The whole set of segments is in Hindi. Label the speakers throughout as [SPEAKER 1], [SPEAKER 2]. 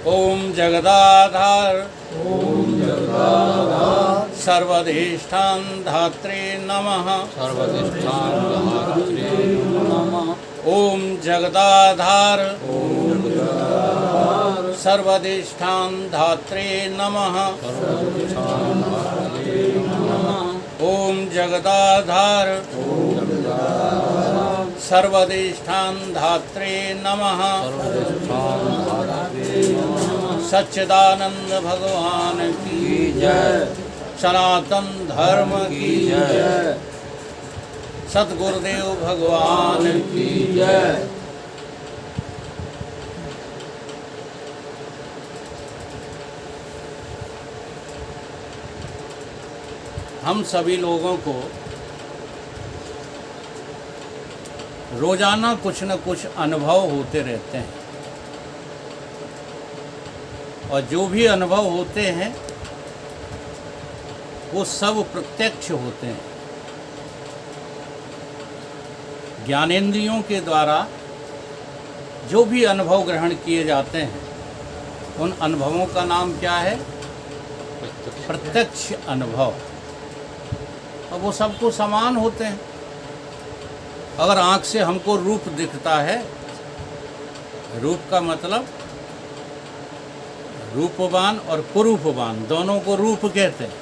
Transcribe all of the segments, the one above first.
[SPEAKER 1] ओम जगदाधार
[SPEAKER 2] ओम जगदाधार
[SPEAKER 1] सर्वधिष्ठान धात्रे नमः।
[SPEAKER 2] सर्वधिष्ठान धात्रे नमः।
[SPEAKER 1] ओम जगदाधार
[SPEAKER 2] ओम जगदाधार
[SPEAKER 1] सर्वधिष्ठान धात्रे नमः।
[SPEAKER 2] सर्वधिष्ठान धात्रे नमः।
[SPEAKER 1] ओम जगदाधार
[SPEAKER 2] ओम जगदाधार
[SPEAKER 1] सर्वधिष्ठान धात्रे नमः।
[SPEAKER 2] सर्वधिष्ठान धात्रे नमः।
[SPEAKER 1] सच्चिदानंद भगवान की
[SPEAKER 2] जय।
[SPEAKER 1] सनातन धर्म की
[SPEAKER 2] जय।
[SPEAKER 1] सतगुरुदेव भगवान की
[SPEAKER 2] जय।
[SPEAKER 1] हम सभी लोगों को रोजाना कुछ न कुछ अनुभव होते रहते हैं और जो भी अनुभव होते हैं वो सब प्रत्यक्ष होते हैं। ज्ञानेंद्रियों के द्वारा जो भी अनुभव ग्रहण किए जाते हैं उन अनुभवों का नाम क्या है? प्रत्यक्ष अनुभव। और वो सबको समान होते हैं। अगर आँख से हमको रूप दिखता है, रूप का मतलब रूपवान और कुरूपवान दोनों को रूप कहते हैं,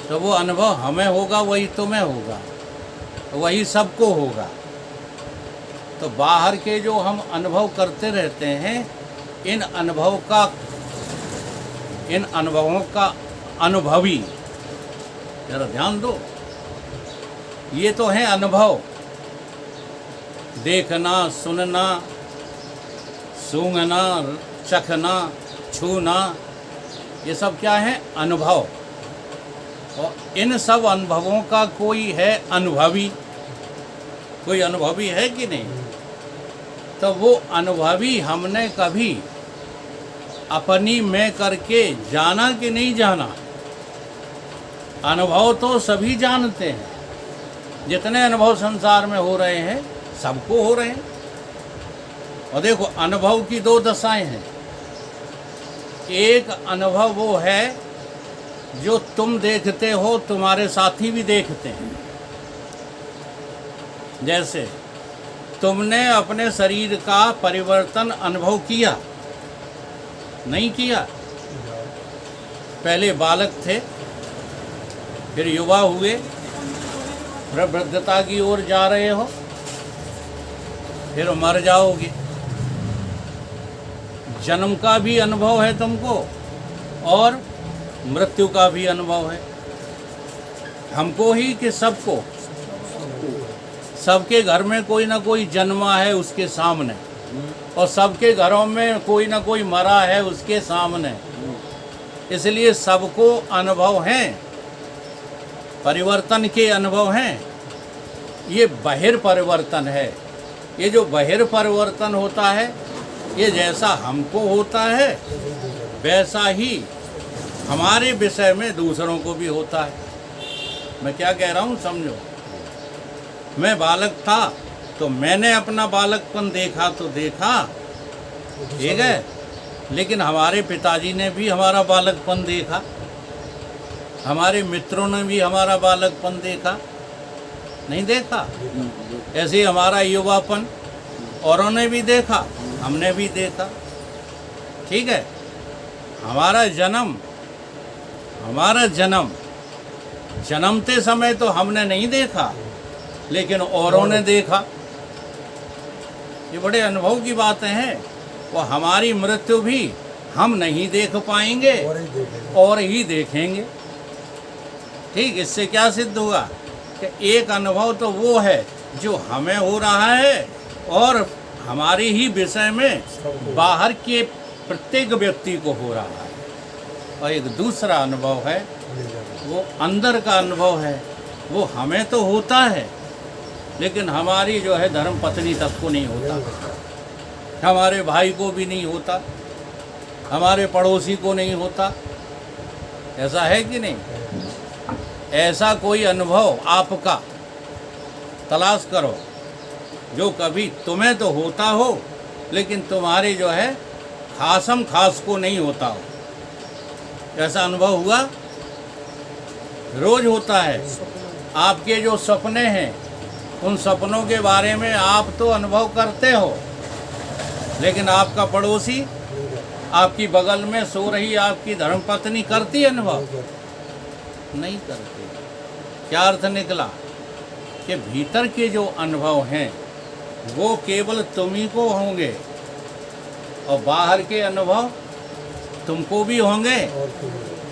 [SPEAKER 1] तो वो अनुभव हमें होगा, वही तुम्हें होगा, वही सबको होगा। तो बाहर के जो हम अनुभव करते रहते हैं, इन अनुभवों का अनुभवी, जरा ध्यान दो, ये तो है अनुभव। देखना, सुनना, सूंघना, चखना, छूना, ये सब क्या है? अनुभव। और इन सब अनुभवों का कोई है अनुभवी? कोई अनुभवी है कि नहीं? तो वो अनुभवी हमने कभी अपनी मैं करके जाना कि नहीं जाना? अनुभव तो सभी जानते हैं। जितने अनुभव संसार में हो रहे हैं सबको हो रहे हैं। और देखो, अनुभव की दो दशाएं हैं। एक अनुभव वो है जो तुम देखते हो, तुम्हारे साथी भी देखते हैं। जैसे तुमने अपने शरीर का परिवर्तन अनुभव किया, नहीं किया? पहले बालक थे, फिर युवा हुए, फिर वृद्धता की ओर जा रहे हो, फिर मर जाओगे। जन्म का भी अनुभव है तुमको और मृत्यु का भी अनुभव है। हमको ही कि सबको? सबके घर में कोई ना कोई जन्मा है उसके सामने, और सबके घरों में कोई ना कोई मरा है उसके सामने। इसलिए सबको अनुभव हैं, परिवर्तन के अनुभव हैं। ये बहिर्परिवर्तन है। ये जो बहिर्परिवर्तन होता है, ये जैसा हमको होता है वैसा ही हमारे विषय में दूसरों को भी होता है। मैं क्या कह रहा हूँ समझो। मैं बालक था तो मैंने अपना बालकपन देखा तो देखा, ठीक है, लेकिन हमारे पिताजी ने भी हमारा बालकपन देखा, हमारे मित्रों ने भी हमारा बालकपन देखा, नहीं देखा? ऐसे ही हमारा युवापन औरों ने भी देखा, हमने भी देखा, ठीक है। हमारा जन्म जन्मते समय तो हमने नहीं देखा, लेकिन औरों ने देखा। ये बड़े अनुभव की बातें हैं। वो हमारी मृत्यु भी हम नहीं देख पाएंगे और ही देखेंगे। ठीक, इससे क्या सिद्ध हुआ कि एक अनुभव तो वो है जो हमें हो रहा है और हमारे ही विषय में बाहर के प्रत्येक व्यक्ति को हो रहा है। और एक दूसरा अनुभव है, वो अंदर का अनुभव है। वो हमें तो होता है, लेकिन हमारी जो है धर्म पत्नी तक को नहीं होता, हमारे भाई को भी नहीं होता, हमारे पड़ोसी को नहीं होता। ऐसा है कि नहीं? ऐसा कोई अनुभव आपका तलाश करो जो कभी तुम्हें तो होता हो, लेकिन तुम्हारे जो है खासम खास को नहीं होता हो। ऐसा अनुभव हुआ? रोज होता है। आपके जो सपने हैं उन सपनों के बारे में आप तो अनुभव करते हो, लेकिन आपका पड़ोसी आपकी बगल में सो रही आपकी धर्मपत्नी करती अनुभव? नहीं करती। क्या अर्थ निकला कि भीतर के जो अनुभव हैं वो केवल तुम्ही को होंगे और बाहर के अनुभव तुमको भी होंगे,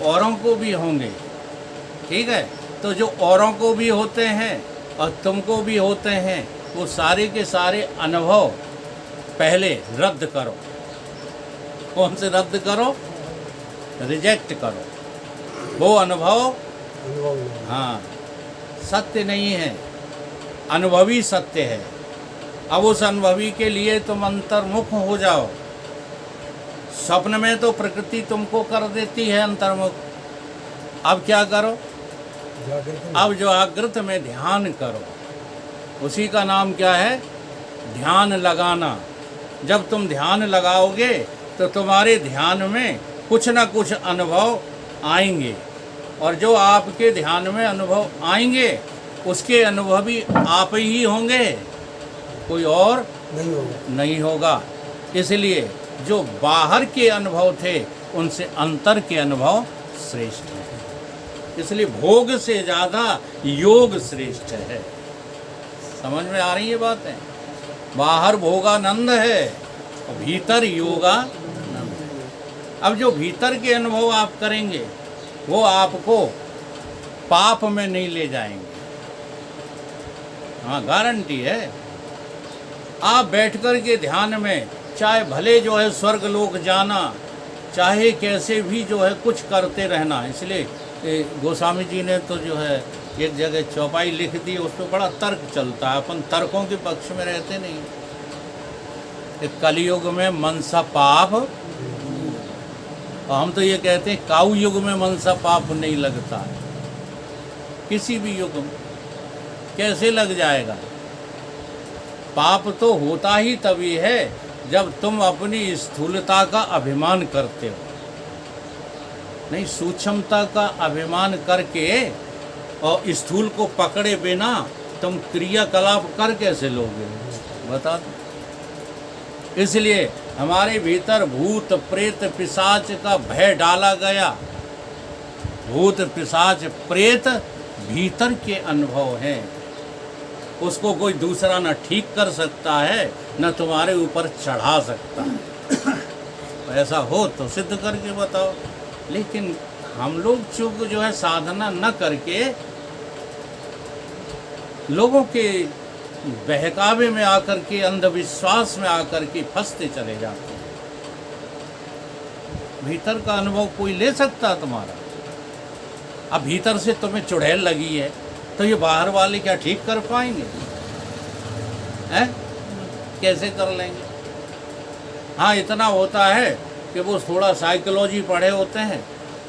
[SPEAKER 1] औरों को भी होंगे। ठीक है? तो जो औरों को भी होते हैं और तुमको भी होते हैं, वो सारे के सारे अनुभव पहले रद्द करो। कौन से रद्द करो? रिजेक्ट करो। वो अनुभव हाँ सत्य नहीं है, अनुभवी सत्य है। अब उस अनुभवी के लिए तुम अंतर्मुख हो जाओ। स्वप्न में तो प्रकृति तुमको कर देती है अंतर्मुख। अब क्या करो? अब जो जागृत में ध्यान करो। उसी का नाम क्या है? ध्यान लगाना। जब तुम ध्यान लगाओगे तो तुम्हारे ध्यान में कुछ ना कुछ अनुभव आएंगे, और जो आपके ध्यान में अनुभव आएंगे उसके अनुभवी आप ही होंगे, कोई और नहीं होगा। इसलिए जो बाहर के अनुभव थे उनसे अंतर के अनुभव श्रेष्ठ हैं। इसलिए भोग से ज़्यादा योग श्रेष्ठ है। समझ में आ रही है बातें? बाहर भोगानंद है और भीतर योगानंद है। अब जो भीतर के अनुभव आप करेंगे वो आपको पाप में नहीं ले जाएंगे। हाँ, गारंटी है। आप बैठकर के ध्यान में चाहे भले जो है स्वर्ग लोक जाना, चाहे कैसे भी जो है कुछ करते रहना। इसलिए गोस्वामी जी ने तो जो है एक जगह चौपाई लिख दी, उस पर बड़ा तर्क चलता है। अपन तर्कों के पक्ष में रहते नहीं। कलयुग में मनसा पाप, और हम तो ये कहते हैं काऊ युग में मनसा पाप नहीं लगता है। किसी भी युग में कैसे लग जाएगा? पाप तो होता ही तभी है जब तुम अपनी स्थूलता का अभिमान करते हो। नहीं, सूक्ष्मता का अभिमान करके और स्थूल को पकड़े बिना तुम क्रियाकलाप कर कैसे लोगे? बता दो। इसलिए हमारे भीतर भूत प्रेत पिशाच का भय डाला गया। भूत पिशाच प्रेत भीतर के अनुभव हैं। उसको कोई दूसरा न ठीक कर सकता है, न तुम्हारे ऊपर चढ़ा सकता है। ऐसा हो तो सिद्ध करके बताओ। लेकिन हम लोग चूक जो है साधना न करके लोगों के बहकावे में आकर के, अंधविश्वास में आकर के फंसते चले जाते हैं। भीतर का अनुभव कोई ले सकता तुम्हारा? अब भीतर से तुम्हें चुड़ैल लगी है तो ये बाहर वाले क्या ठीक कर पाएंगे? हैं? कैसे कर लेंगे? हाँ, इतना होता है कि वो थोड़ा साइकोलॉजी पढ़े होते हैं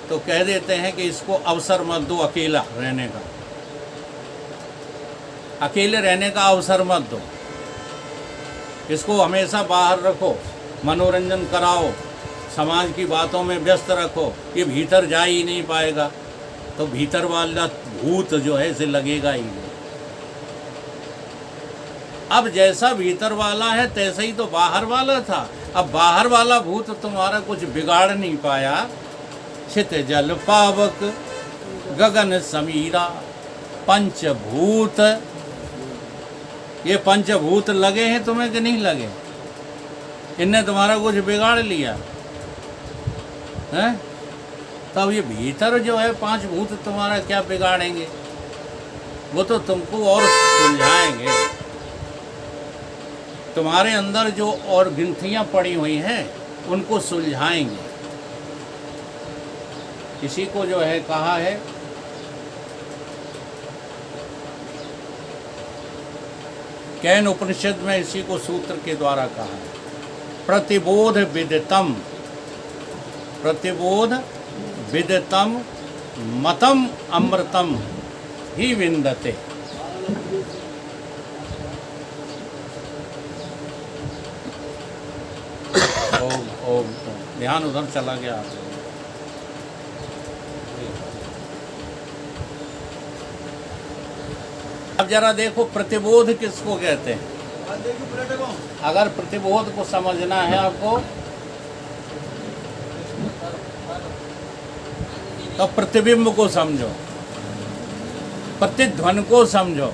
[SPEAKER 1] तो कह देते हैं कि इसको अवसर मत दो अकेला रहने का। अकेले रहने का अवसर मत दो, इसको हमेशा बाहर रखो, मनोरंजन कराओ, समाज की बातों में व्यस्त रखो। ये भीतर जा ही नहीं पाएगा तो भीतर वाला भूत जो है इसे लगेगा ही नहीं। अब जैसा भीतर वाला है तैसा ही तो बाहर वाला था। अब बाहर वाला भूत तुम्हारा कुछ बिगाड़ नहीं पाया। छित जल पावक गगन समीरा पंचभूत, ये पंचभूत लगे हैं तुम्हें कि नहीं लगे? इनने तुम्हारा कुछ बिगाड़ लिया है? तब ये भीतर जो है पांच भूत तुम्हारा क्या बिगाड़ेंगे? वो तो तुमको और सुलझाएंगे। तुम्हारे अंदर जो और गिनतियां पड़ी हुई हैं उनको सुलझाएंगे। इसी को जो है कहा है कैन उपनिषद में, इसी को सूत्र के द्वारा कहा है, प्रतिबोध विदितम, प्रतिबोध विदितम मतम अमृतम ही विन्दते। ओम ओम ओम। ध्यान उधर चला गया। अब जरा देखो प्रतिबोध किसको कहते हैं। अगर प्रतिबोध को समझना है आपको तो प्रतिबिंब को समझो, प्रतिध्वनि को समझो,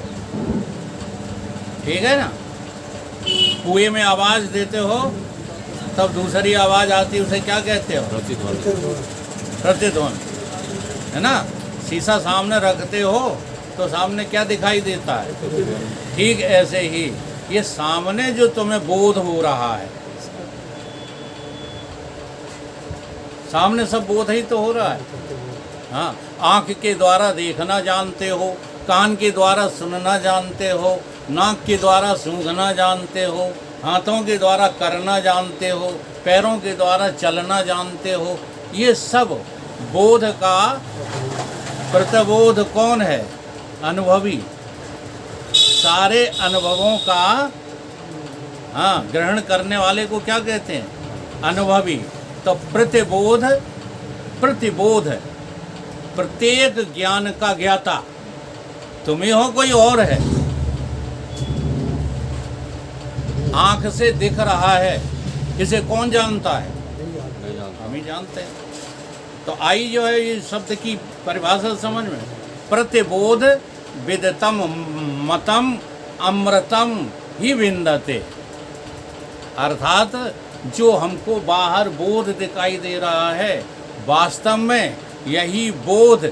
[SPEAKER 1] ठीक है ना। कुएं में आवाज देते हो तब दूसरी आवाज आती है, उसे क्या कहते हो? प्रतिध्वनि, है ना। शीशा सामने रखते हो तो सामने क्या दिखाई देता है? ठीक ऐसे ही ये सामने जो तुम्हें बोध हो रहा है, सामने सब बोध ही तो हो रहा है। हाँ, आँख के द्वारा देखना जानते हो, कान के द्वारा सुनना जानते हो, नाक के द्वारा सूंघना जानते हो, हाथों के द्वारा करना जानते हो, पैरों के द्वारा चलना जानते हो। ये सब बोध का प्रतिबोध कौन है? अनुभवी। सारे अनुभवों का हाँ ग्रहण करने वाले को क्या कहते हैं? अनुभवी। तो प्रतिबोध, प्रतिबोध प्रत्येक ज्ञान का ज्ञाता तुम ही हो, कोई और है? आंख से दिख रहा है, इसे कौन जानता है? हम ही जानते हैं। तो आई जो है ये शब्द की परिभाषा समझ में, प्रतिबोध विदितम मतम अमृतम ही विंदते। अर्थात जो हमको बाहर बोध दिखाई दे रहा है, वास्तव में यही बोध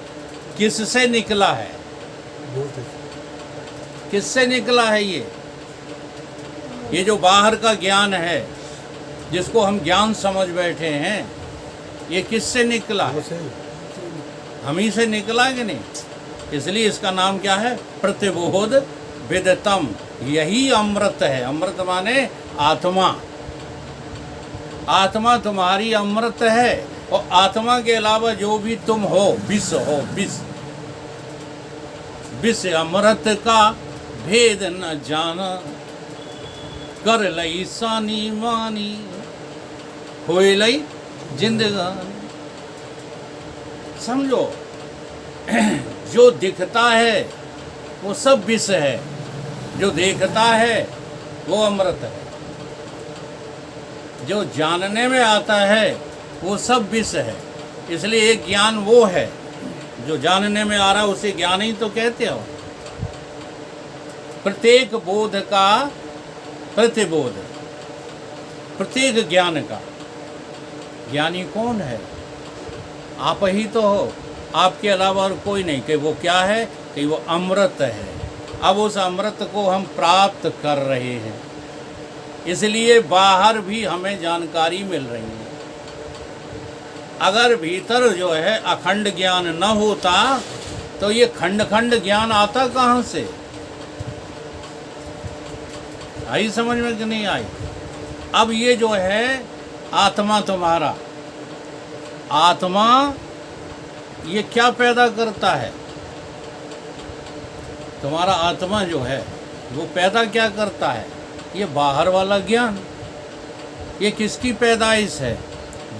[SPEAKER 1] किससे निकला है? किससे निकला है? ये जो बाहर का ज्ञान है, जिसको हम ज्ञान समझ बैठे हैं, ये किससे निकला है? हम ही से निकला है कि नहीं? इसलिए इसका नाम क्या है? प्रतिबोध विदितम। यही अमृत है। अमृत माने आत्मा। आत्मा तुम्हारी अमृत है, और आत्मा के अलावा जो भी तुम हो विष हो, विष। विष अमृत का भेद न जाना, कर लई सानी मानी, होए लई जिंदगानी। समझो, जो दिखता है वो सब विष है, जो देखता है वो अमृत है, जो जानने में आता है वो सब विष है। इसलिए एक ज्ञान वो है जो जानने में आ रहा है, उसे ज्ञान ही तो कहते हो। प्रत्येक बोध का प्रतिबोध, प्रत्येक ज्ञान का ज्ञानी कौन है? आप ही तो हो, आपके अलावा और कोई नहीं। कि वो क्या है? कि वो अमृत है। अब उस अमृत को हम प्राप्त कर रहे हैं, इसलिए बाहर भी हमें जानकारी मिल रही है। अगर भीतर जो है अखंड ज्ञान न होता तो ये खंड खंड ज्ञान आता कहाँ से? आई समझ में कि नहीं आई? अब ये जो है आत्मा तुम्हारा, आत्मा ये क्या पैदा करता है? तुम्हारा आत्मा जो है वो पैदा क्या करता है? ये बाहर वाला ज्ञान। ये किसकी पैदाइश है?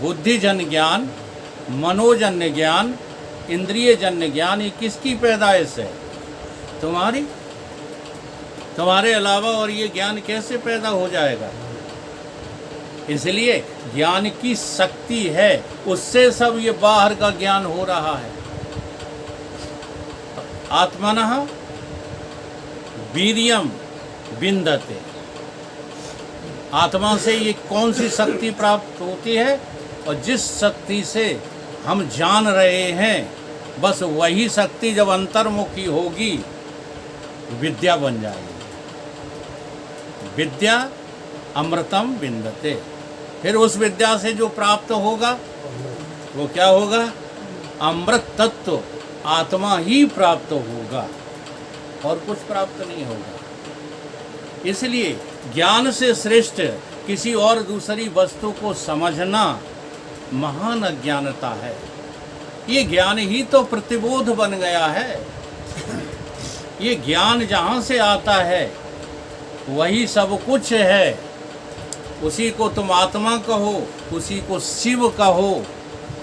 [SPEAKER 1] बुद्धिजन्य ज्ञान, मनोजन्य ज्ञान, इंद्रियजन्य ज्ञान। ये किसकी पैदाइश है? तुम्हारी। तुम्हारे अलावा और ये ज्ञान कैसे पैदा हो जाएगा? इसलिए ज्ञान की शक्ति है, उससे सब ये बाहर का ज्ञान हो रहा है। आत्मनः वीर्यम विंदते। आत्मा से ये कौन सी शक्ति प्राप्त होती है? और जिस शक्ति से हम जान रहे हैं, बस वही शक्ति जब अंतर्मुखी होगी, विद्या बन जाएगी। विद्या अमृतम विंदते। फिर उस विद्या से जो प्राप्त होगा वो क्या होगा? अमृत तत्व, आत्मा ही प्राप्त होगा, और कुछ प्राप्त नहीं होगा। इसलिए ज्ञान से श्रेष्ठ किसी और दूसरी वस्तु को समझना महान अज्ञानता है। ये ज्ञान ही तो प्रतिबोध बन गया है। ये ज्ञान जहाँ से आता है वही सब कुछ है, उसी को तुम आत्मा कहो, उसी को शिव कहो,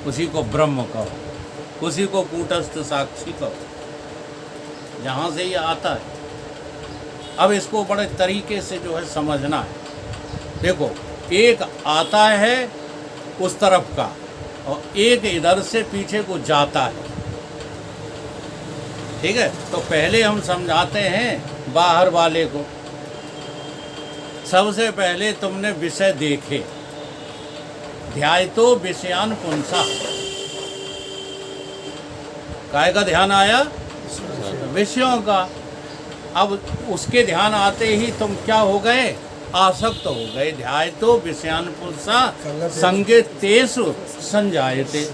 [SPEAKER 1] उसी को ब्रह्म कहो, उसी को कूटस्थ साक्षी कहो। जहाँ से ये आता है। अब इसको बड़े तरीके से जो है समझना है। देखो, एक आता है उस तरफ का और एक इधर से पीछे को जाता है। ठीक है, तो पहले हम समझाते हैं बाहर वाले को। सबसे पहले तुमने विषय देखे, ध्यायतो विषयान पुंसा। काय का ध्यान आया? विषयों का। अब उसके ध्यान आते ही तुम क्या हो गए? आसक्त हो गए। ध्यायतो विषयान पुंसा संगे तेषु संजायते।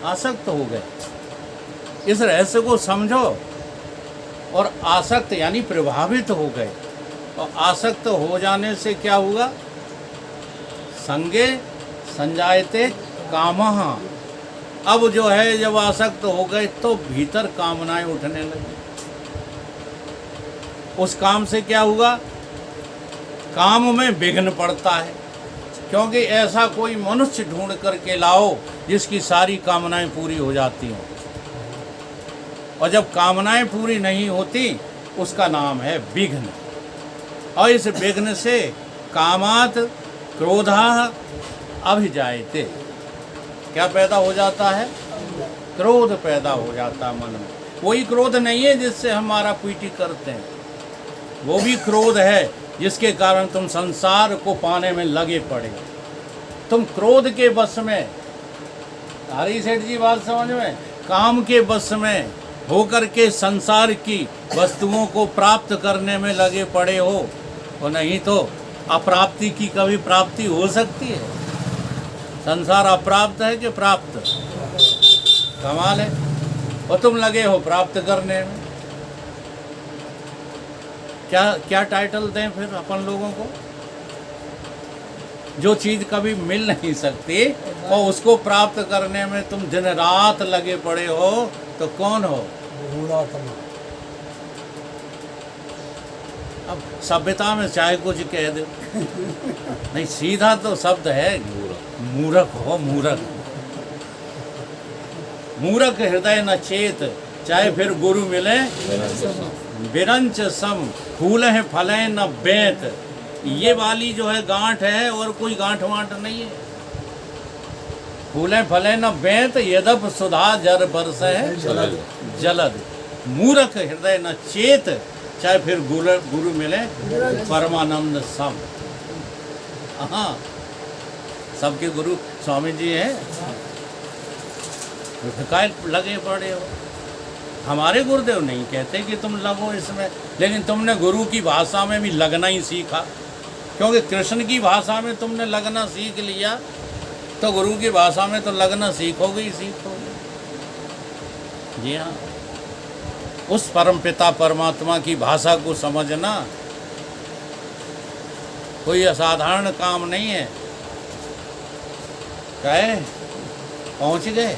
[SPEAKER 1] आसक्त हो गए। इस रहस्य को समझो। और आसक्त यानी प्रभावित हो गए। और आसक्त हो जाने से क्या हुआ? संगे संजायते कामः। अब जो है जब आसक्त हो गए तो भीतर कामनाएं उठने लगी। उस काम से क्या हुआ? काम में विघ्न पड़ता है, क्योंकि ऐसा कोई मनुष्य ढूंढ करके लाओ जिसकी सारी कामनाएं पूरी हो जाती हों। और जब कामनाएं पूरी नहीं होती उसका नाम है विघ्न। और इस विघ्न से कामात क्रोधः अभिजायते। क्या पैदा हो जाता है? क्रोध पैदा हो जाता है मन में। कोई क्रोध नहीं है जिससे हमारा पीटी करते हैं, वो भी क्रोध है जिसके कारण तुम संसार को पाने में लगे पड़े। तुम क्रोध के वश में, हरी सेठ जी बात समझ में, काम के वश में होकर के संसार की वस्तुओं को प्राप्त करने में लगे पड़े हो। और नहीं तो अप्राप्ति की कभी प्राप्ति हो सकती है? संसार अप्राप्त है कि प्राप्त? कमाल है। और तुम लगे हो प्राप्त करने में। क्या क्या टाइटल दें फिर अपन लोगों को? जो चीज़ कभी मिल नहीं सकती और उसको प्राप्त करने में तुम दिन रात लगे पड़े हो, तो कौन हो? अब सभ्यता में चाहे कुछ कह दो, नहीं सीधा तो शब्द है मूर्ख हो। मूर्ख, मूर्ख हृदय न चेत, चाहे फिर गुरु मिले बिरंच सम, फूल है फल है न बेत। ये वाली जो है गांठ है, और कोई गांठ वांठ नहीं है। फूल है फल है न बेत, यदप सुधा जर बरस है जलद। मूर्ख हृदय न चेत, चाहे फिर गुरु मिले परमानंद सम। हाँ, सबके गुरु स्वामी जी हैं। काय लगे पड़े हो? हमारे गुरुदेव नहीं कहते कि तुम लगो इसमें, लेकिन तुमने गुरु की भाषा में भी लगना ही सीखा। क्योंकि कृष्ण की भाषा में तुमने लगना सीख लिया, तो गुरु की भाषा में तो लगना सीखोगे ही सीखोगे। जी हाँ, उस परमपिता परमात्मा की भाषा को समझना कोई असाधारण काम नहीं है। कहे पहुंच गए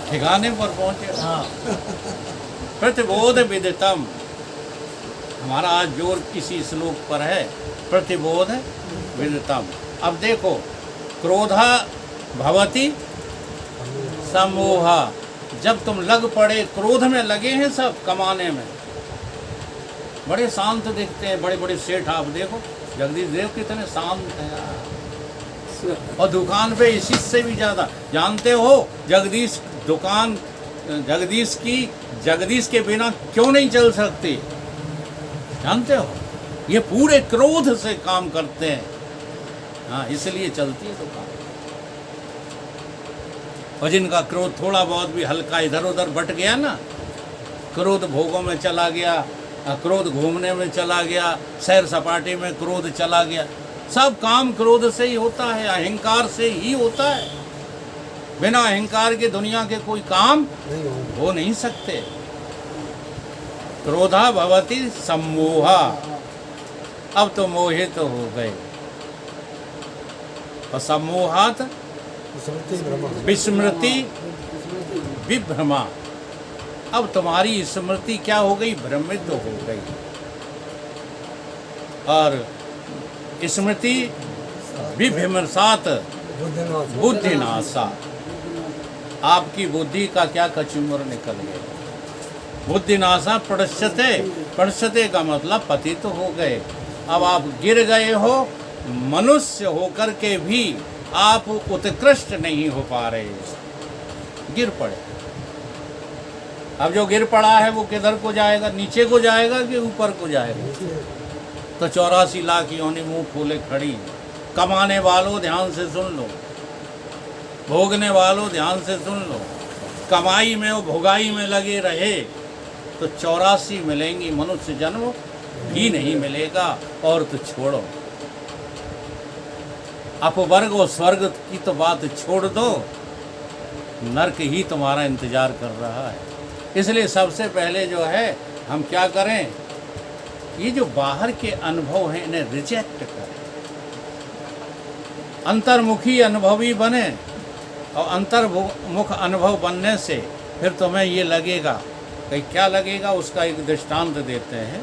[SPEAKER 1] ठिकाने पर पहुंचे। हाँ, प्रतिबोध विदितम। हमारा आज जोर किसी श्लोक पर है, प्रतिबोध विदितम। अब देखो, क्रोधा भवति सम्मोहा। जब तुम लग पड़े, क्रोध में लगे हैं सब कमाने में, बड़े शांत दिखते हैं बड़े बड़े सेठ। आप देखो जगदीश देव कितने शांत हैं यार। और दुकान पे इसी से भी ज़्यादा। जानते हो जगदीश दुकान, जगदीश के बिना क्यों नहीं चल सकती? जानते हो? ये पूरे क्रोध से काम करते हैं। हाँ, इसलिए चलती है दुकान। और जिनका क्रोध थोड़ा बहुत भी हल्का इधर उधर बट गया ना, क्रोध भोगों में चला गया, क्रोध घूमने में चला गया, सैर सपाटे में क्रोध चला गया, सब काम क्रोध से ही होता है, अहंकार से ही होता है। बिना अहंकार के दुनिया के कोई काम हो नहीं सकते। क्रोधा भवति सम्मोहा। अब तो मोहित हो गए। और सम्मोहात विस्मृति विभ्रमा। अब तुम्हारी स्मृति क्या हो गई? भ्रमित हो गई। और स्मृति विभ्रमसात बुद्धिनाशा। आपकी बुद्धि का क्या कचूमर निकल गया। बुद्धिनाशा प्रणश्यते, प्रणश्यते का मतलब पतित तो हो गए। अब आप गिर गए हो, मनुष्य होकर के भी आप उत्कृष्ट नहीं हो पा रहे, गिर पड़े। अब जो गिर पड़ा है वो किधर को जाएगा, नीचे को जाएगा कि ऊपर को जाएगा। तो 84 लाख योनि मुंह खोले खड़ी। कमाने वालों ध्यान से सुन लो, भोगने वालों ध्यान से सुन लो। कमाई में और भोगाई में लगे रहे तो 84 मिलेंगी, मनुष्य जन्म ही नहीं मिलेगा। और तो छोड़ो, अपवर्ग और स्वर्ग की तो बात छोड़ दो, नरक ही तुम्हारा इंतजार कर रहा है। इसलिए सबसे पहले जो है हम क्या करें, ये जो बाहर के अनुभव हैं इन्हें रिजेक्ट करें, अंतर्मुखी अनुभवी बने। और अंतर्मुख अनुभव बनने से फिर तुम्हें ये लगेगा, कि क्या लगेगा उसका एक दृष्टांत देते हैं।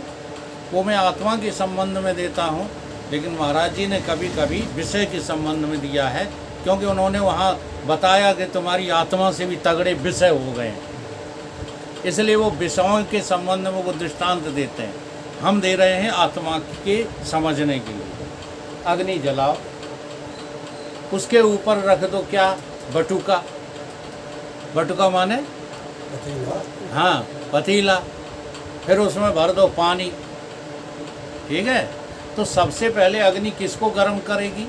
[SPEAKER 1] वो मैं आत्मा के संबंध में देता हूँ, लेकिन महाराज जी ने कभी कभी विषय के संबंध में दिया है, क्योंकि उन्होंने वहाँ बताया कि तुम्हारी आत्मा से भी तगड़े विषय हो गए हैं, इसलिए वो विषयों के संबंध में वो दृष्टांत देते हैं। हम दे रहे हैं आत्मा के समझने के लिए। अग्नि जलाओ, उसके ऊपर रख दो क्या, बटुका। बटुका माने हाँ पतीला, फिर उसमें भर दो पानी, ठीक है। तो सबसे पहले अग्नि किसको गर्म करेगी,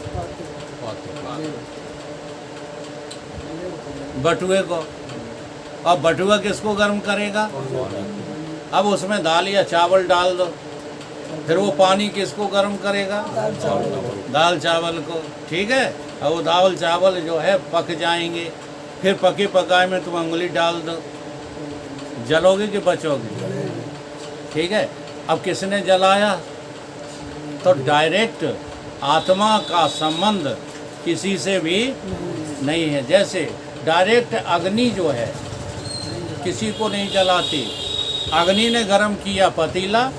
[SPEAKER 1] बटुए को। और बटुआ किसको गर्म करेगा, अब उसमें दाल या चावल डाल दो, फिर वो पानी किसको गर्म करेगा, दाल चावल को, ठीक है। और वो दाल चावल जो है पक जाएंगे, फिर पके पकाए में तुम उंगली डाल दो, जलोगे कि बचोगे, ठीक है। अब किसने जलाया, तो डायरेक्ट आत्मा का संबंध किसी से भी नहीं है। जैसे डायरेक्ट अग्नि जो है किसी को नहीं जलाती, अग्नि ने गर्म किया पतीला,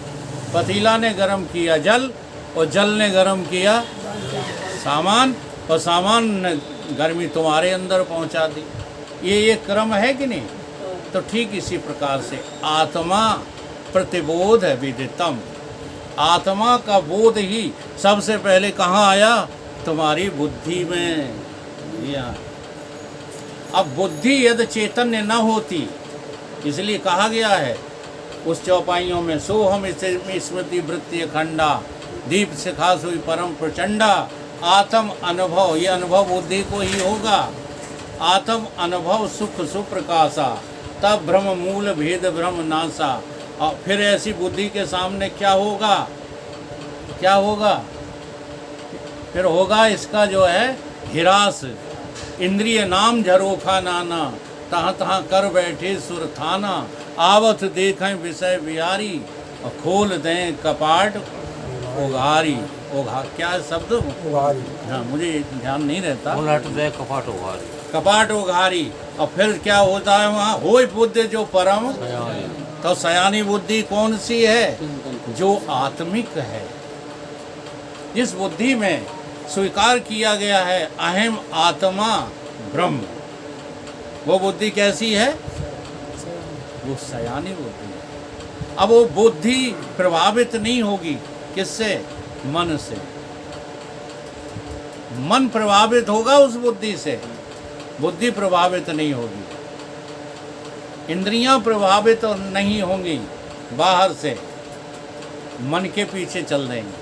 [SPEAKER 1] पतीला ने गर्म किया जल, और जल ने गर्म किया सामान, और सामान ने गर्मी तुम्हारे अंदर पहुंचा दी। ये क्रम है कि नहीं। तो ठीक इसी प्रकार से आत्मा प्रतिबोध है विदितम, आत्मा का बोध ही सबसे पहले कहाँ आया, तुम्हारी बुद्धि में। यहाँ अब बुद्धि यदि चैतन्य न होती, इसलिए कहा गया है उस चौपाइयों में, सो हम स्मृति वृत्ति खंडा दीप शिखा सोई परम प्रचंडा। आत्म अनुभव, ये अनुभव बुद्धि को ही होगा। आत्म अनुभव सुख सुप्रकाशा, तब भ्रम मूल भेद भ्रम नासा। और फिर ऐसी बुद्धि के सामने क्या होगा, क्या होगा, फिर होगा इसका जो है हिरास। इंद्रिय नाम झरोखा नाना, तहाँ तहाँ कर बैठे सुर थाना। आवत देखें विषय बिहारी, और खोल दें कपाट उघारी। उघार क्या है शब्द, हाँ मुझे ध्यान नहीं रहता।
[SPEAKER 2] कपाट उघारी,
[SPEAKER 1] कपाट उघारी। और फिर क्या होता है वहाँ, होय बुद्धि जो परम। तो सयानी बुद्धि कौन सी है, जो आत्मिक है, जिस बुद्धि में स्वीकार किया गया है अहम आत्मा ब्रह्म, वो बुद्धि कैसी है, वो सयानी बुद्धि है। अब वो बुद्धि प्रभावित नहीं होगी किससे, मन से। मन प्रभावित होगा उस बुद्धि से, बुद्धि प्रभावित नहीं होगी। इंद्रियां प्रभावित नहीं होंगी बाहर से, मन के पीछे चल देंगे।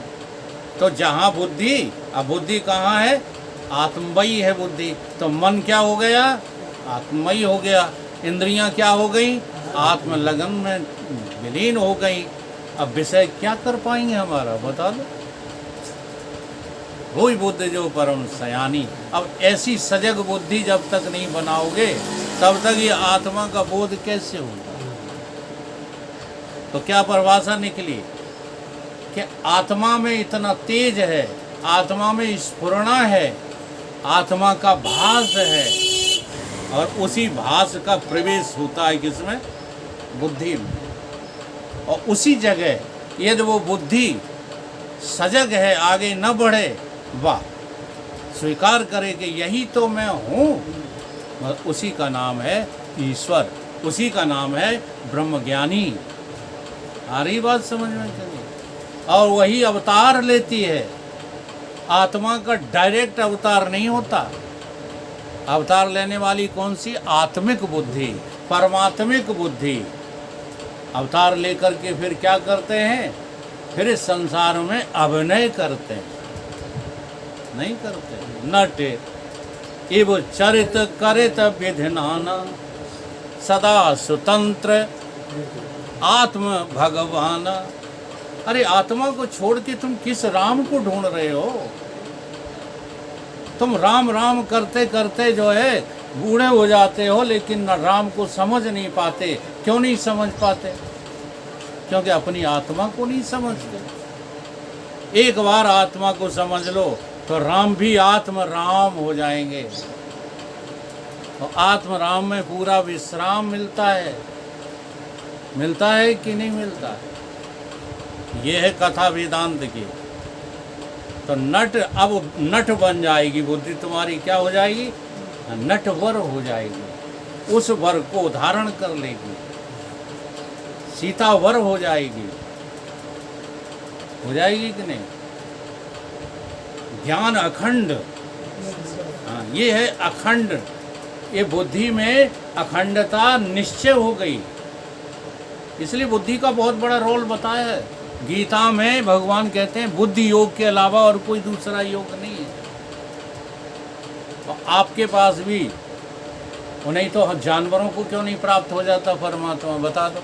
[SPEAKER 1] तो जहाँ बुद्धि, अब बुद्धि कहाँ है, आत्ममयी है बुद्धि। तो मन क्या हो गया, आत्ममयी हो गया। इंद्रियां क्या हो गई, आत्मलगन में विलीन हो गई। अब विषय क्या कर पाएंगे हमारा, बता दो। वही बुद्धि जो परम सयानी। अब ऐसी सजग बुद्धि जब तक नहीं बनाओगे, तब तक ये आत्मा का बोध कैसे होगा। तो क्या परिभाषा निकली कि आत्मा में इतना तेज है, आत्मा में स्फुरणा है, आत्मा का भास है, और उसी भास का प्रवेश होता है किसमें, बुद्धि में। और उसी जगह यदि वो बुद्धि सजग है, आगे न बढ़े, वाह, स्वीकार करे कि यही तो मैं हूँ, उसी का नाम है ईश्वर, उसी का नाम है ब्रह्मज्ञानी। आ रही बात समझ में चलिए? और वही अवतार लेती है। आत्मा का डायरेक्ट अवतार नहीं होता। अवतार लेने वाली कौन सी? आत्मिक बुद्धि, परमात्मिक बुद्धि। अवतार लेकर के फिर क्या करते हैं? फिर इस संसार में अभिनय करते हैं, नहीं करते। नट इव चरित करित विधिनान सदा स्वतंत्र आत्म भगवान। अरे आत्मा को छोड़ के तुम किस राम को ढूंढ रहे हो? तुम राम राम करते करते जो है बूढ़े हो जाते हो, लेकिन न राम को समझ नहीं पाते। क्यों नहीं समझ पाते? क्योंकि अपनी आत्मा को नहीं समझते। एक बार आत्मा को समझ लो तो राम भी आत्म राम हो जाएंगे। तो आत्म राम में पूरा विश्राम मिलता है। मिलता है कि नहीं मिलता है? ये है कथा वेदांत की। तो नट, अब नट बन जाएगी बुद्धि तुम्हारी। क्या हो जाएगी? नटवर हो जाएगी। उस वर को धारण कर लेगी, सीतावर हो जाएगी। हो जाएगी कि नहीं? ज्ञान अखंड, हाँ, ये है अखंड। ये बुद्धि में अखंडता निश्चय हो गई। इसलिए बुद्धि का बहुत बड़ा रोल बताया है। गीता में भगवान कहते हैं बुद्धि योग के अलावा और कोई दूसरा योग नहीं है। तो आपके पास भी, नहीं तो जानवरों को क्यों नहीं प्राप्त हो जाता परमात्मा? बता दो।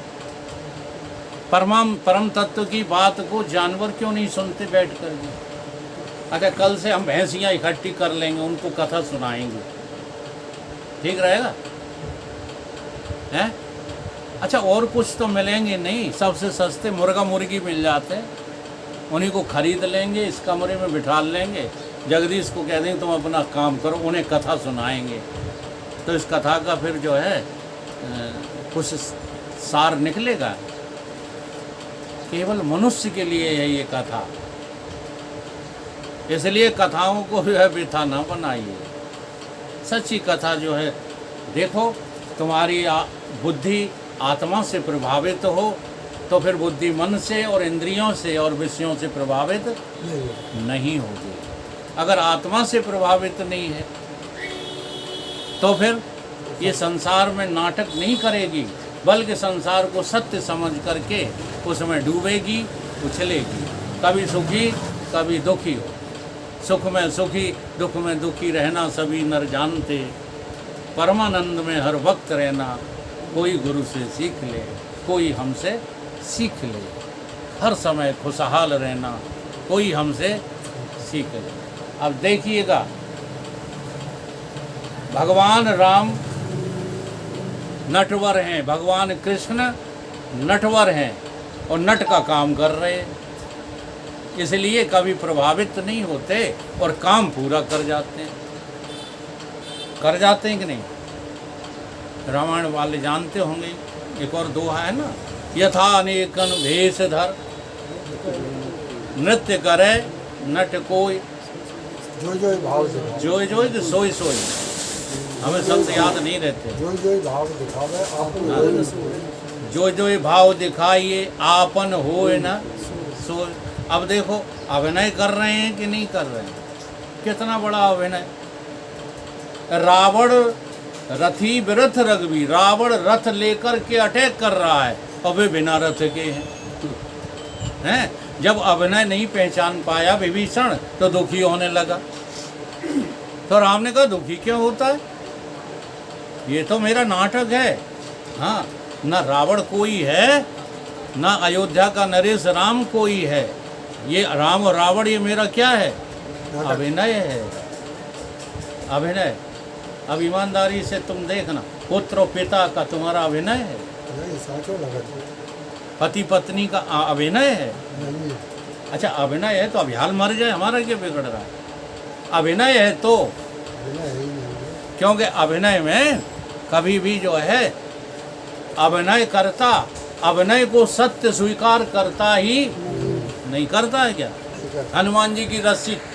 [SPEAKER 1] परम तत्व की बात को जानवर क्यों नहीं सुनते बैठ कर के? अगर कल से हम भैंसियाँ इकट्ठी कर लेंगे, उनको कथा सुनाएंगे, ठीक रहेगा? हैं? अच्छा, और कुछ तो मिलेंगे नहीं। सबसे सस्ते मुर्गा मुर्गी मिल जाते हैं, उन्हीं को खरीद लेंगे, इस कमरे में बिठा लेंगे, जगदीश को कह देंगे तुम अपना काम करो, उन्हें कथा सुनाएंगे। तो इस कथा का फिर जो है कुछ सार निकलेगा? केवल मनुष्य के लिए है ये कथा। इसलिए कथाओं को जो है वृथा ना बनाइए। सच्ची कथा जो है, देखो तुम्हारी बुद्धि आत्मा से प्रभावित हो तो फिर बुद्धि मन से और इंद्रियों से और विषयों से प्रभावित नहीं होगी। अगर आत्मा से प्रभावित नहीं है तो फिर ये संसार में नाटक नहीं करेगी, बल्कि संसार को सत्य समझ करके उसमें डूबेगी, उछलेगी। कभी सुखी कभी दुखी हो। सुख में सुखी दुख में दुखी रहना सभी नर जानते। परमानंद में हर वक्त रहना कोई गुरु से सीख ले, कोई हमसे सीख ले। हर समय खुशहाल रहना कोई हमसे सीख ले। अब देखिएगा, भगवान राम नटवर हैं, भगवान कृष्ण नटवर हैं और नट का काम कर रहे हैं। इसलिए कभी प्रभावित नहीं होते और काम पूरा कर जाते हैं। कर जाते हैं कि नहीं? रामायण वाले जानते होंगे, एक और दोहा है ना, यथा अनेकन भेषधर नृत्य करे नट कोई,
[SPEAKER 3] जोई जोई भाव दिखावे,
[SPEAKER 1] जोई जोई कि सोई सोई। हमें शब्द याद नहीं रहते।
[SPEAKER 3] जोई जोई भाव दिखावे आपन
[SPEAKER 1] हाँ।
[SPEAKER 3] होए न सोए।
[SPEAKER 1] जो जो भाव दिखाइए आपन होए न सोए। अब देखो, अभिनय कर रहे हैं कि नहीं कर रहे हैं? कितना बड़ा अभिनय। रावण रथी विरथ रघुवीर, रावण रथ लेकर के अटैक कर रहा है और वे बिना रथ के हैं। जब अभिनय नहीं पहचान पाया विभीषण तो दुखी होने लगा। तो राम ने कहा दुखी क्यों होता है? ये तो मेरा नाटक है। हाँ, न रावण कोई है, न अयोध्या का नरेश राम कोई है। ये राम और रावण ये मेरा क्या है? अभिनय है, अभिनय। अब ईमानदारी से तुम देखना, पुत्र और पिता का तुम्हारा अभिनय है,
[SPEAKER 3] नहीं साचो लगत
[SPEAKER 1] पति पत्नी का अभिनय है।
[SPEAKER 3] नहीं है।
[SPEAKER 1] अच्छा, अभिनय है तो अभिहाल मर जाए, हमारा क्या बिगड़ रहा है? अभिनय है तो,
[SPEAKER 3] अभिनय है ही नहीं है।
[SPEAKER 1] क्योंकि अभिनय में कभी भी जो है अभिनय करता, अभिनय को सत्य स्वीकार करता ही नहीं करता है क्या?
[SPEAKER 3] टिकट
[SPEAKER 1] हनुमान जी की रस्सी